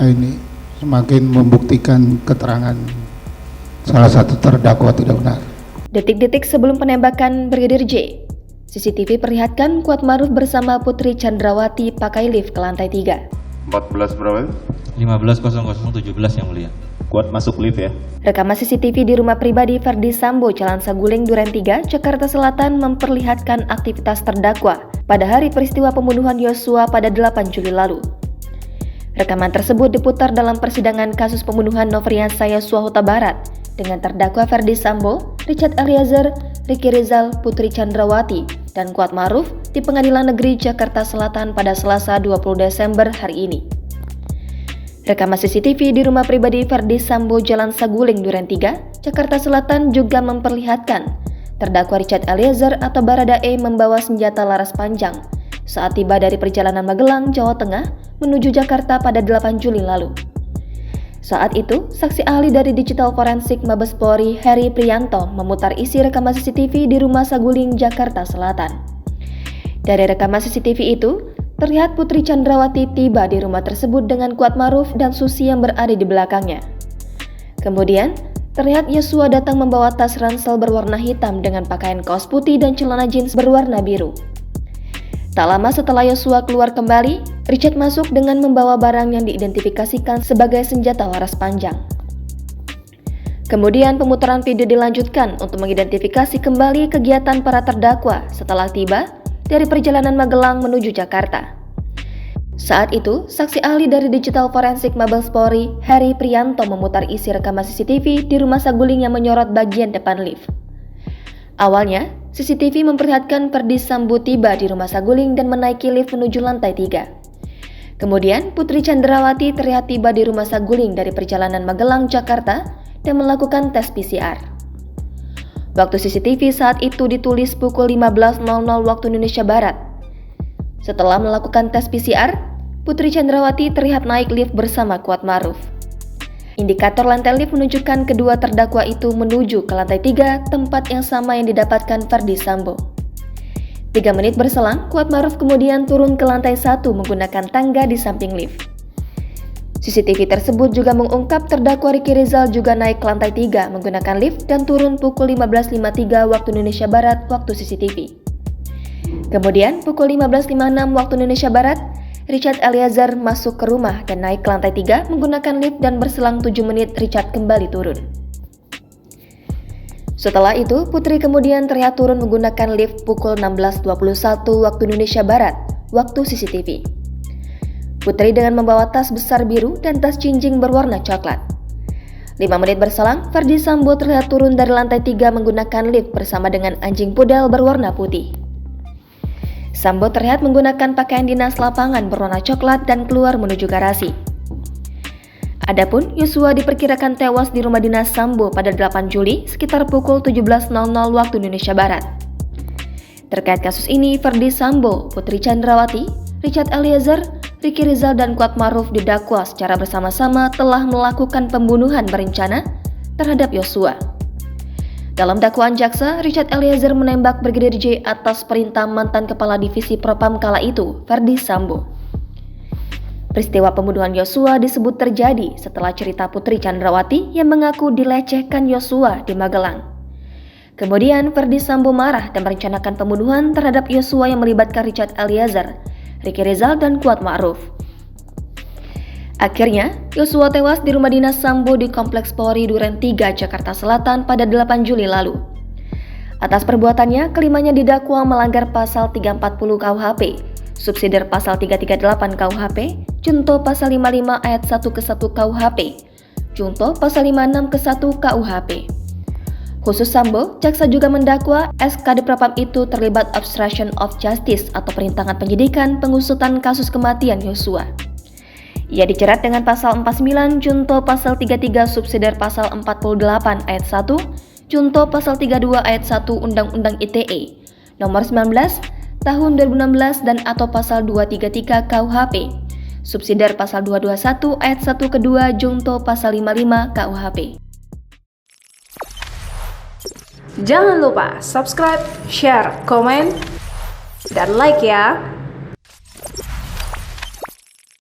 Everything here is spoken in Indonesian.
ini semakin membuktikan keterangan salah satu terdakwa tidak benar. Detik-detik sebelum penembakan Brigadir J, CCTV perlihatkan Kuatmaruf bersama Putri Chandrawati pakai lift ke lantai 3. 14 berapa? 15.0017 yang mulia. Kuat masuk lift ya. Rekaman CCTV di rumah pribadi Ferdi Sambo, Jalan Saguling, Duren 3, Jakarta Selatan memperlihatkan aktivitas terdakwa pada hari peristiwa pembunuhan Yosua pada 8 Juli lalu. Rekaman tersebut diputar dalam persidangan kasus pembunuhan Nofriansah Yosua Huta Barat dengan terdakwa Ferdi Sambo, Richard Eliezer, Ricky Rizal, Putri Chandrawati, dan Kuatmaruf di Pengadilan Negeri Jakarta Selatan pada Selasa 20 Desember hari ini. Rekaman CCTV di rumah pribadi Ferdi Sambo, Jalan Saguling, Duren 3, Jakarta Selatan juga memperlihatkan terdakwa Richard Eliezer atau Baradae membawa senjata laras panjang saat tiba dari perjalanan Magelang, Jawa Tengah menuju Jakarta pada 8 Juli lalu. Saat itu, saksi ahli dari Digital Forensik Mabes Polri, Heri Priyanto, memutar isi rekaman CCTV di rumah Saguling, Jakarta Selatan. Dari rekaman CCTV itu, terlihat Putri Chandrawati tiba di rumah tersebut dengan Kuatmaruf dan Susi yang berada di belakangnya. Kemudian, terlihat Yosua datang membawa tas ransel berwarna hitam dengan pakaian kaos putih dan celana jeans berwarna biru. Tak lama setelah Yosua keluar kembali, Richard masuk dengan membawa barang yang diidentifikasikan sebagai senjata laras panjang. Kemudian pemutaran video dilanjutkan untuk mengidentifikasi kembali kegiatan para terdakwa setelah tiba dari perjalanan Magelang menuju Jakarta. Saat itu, saksi ahli dari Digital Forensik Mabes Polri, Heri Priyanto, memutar isi rekaman CCTV di rumah Saguling yang menyorot bagian depan lift. Awalnya, CCTV memperlihatkan Ferdi Sambo tiba di rumah Saguling dan menaiki lift menuju lantai 3. Kemudian, Putri Chandrawati terlihat tiba di rumah Saguling dari perjalanan Magelang, Jakarta dan melakukan tes PCR. Waktu CCTV saat itu ditulis pukul 15.00 waktu Indonesia Barat. Setelah melakukan tes PCR, Putri Chandrawati terlihat naik lift bersama Kuatmaruf. Indikator lantai lift menunjukkan kedua terdakwa itu menuju ke lantai 3, tempat yang sama yang didapatkan Ferdi Sambo. 3 menit berselang, Kuatmaruf kemudian turun ke lantai 1 menggunakan tangga di samping lift. CCTV tersebut juga mengungkap terdakwa Ricky Rizal juga naik ke lantai 3 menggunakan lift dan turun pukul 15.53 waktu Indonesia Barat waktu CCTV. Kemudian pukul 15.56 waktu Indonesia Barat, Richard Eliezer masuk ke rumah dan naik ke lantai 3 menggunakan lift dan berselang 7 menit Richard kembali turun. Setelah itu, Putri kemudian terlihat turun menggunakan lift pukul 16.21 waktu Indonesia Barat, waktu CCTV. Putri dengan membawa tas besar biru dan tas jinjing berwarna coklat. 5 menit berselang, Ferdi Sambo terlihat turun dari lantai 3 menggunakan lift bersama dengan anjing pudel berwarna putih. Sambo terlihat menggunakan pakaian dinas lapangan berwarna coklat dan keluar menuju garasi. Adapun Yosua diperkirakan tewas di rumah dinas Sambo pada 8 Juli sekitar pukul 17.00 waktu Indonesia Barat. Terkait kasus ini, Ferdi Sambo, Putri Chandrawati, Richard Eliezer, Ricky Rizal, dan Kuatmaruf didakwa secara bersama-sama telah melakukan pembunuhan berencana terhadap Yosua. Dalam dakwaan jaksa, Richard Eliezer menembak Brigadir J atas perintah mantan Kepala Divisi Propam kala itu, Ferdi Sambo. Peristiwa pembunuhan Yosua disebut terjadi setelah cerita Putri Chandrawati yang mengaku dilecehkan Yosua di Magelang. Kemudian Ferdi Sambo marah dan merencanakan pembunuhan terhadap Yosua yang melibatkan Richard Eliezer, Ricky Rizal, dan Kuatmaruf. Akhirnya, Yosua tewas di rumah dinas Sambo di Kompleks Polri Duren 3, Jakarta Selatan pada 8 Juli lalu. Atas perbuatannya, kelimanya didakwa melanggar pasal 340 KUHP, subsidiar pasal 338 KUHP, junto pasal 55 ayat 1 ke 1 KUHP, junto pasal 56 ke 1 KUHP. Khusus Sambo, jaksa juga mendakwa SKD Propam itu terlibat obstruction of justice atau perintangan penyidikan pengusutan kasus kematian Yosua. Ia dijerat dengan pasal 49 junto pasal 33 subsidiar pasal 48 ayat 1 junto pasal 32 ayat 1 Undang-Undang ITE nomor 19 tahun 2016 dan atau pasal 233 KUHP subsidiar pasal 221 ayat 1 kedua junto pasal 55 KUHP. Jangan lupa subscribe, share, komen, dan like ya.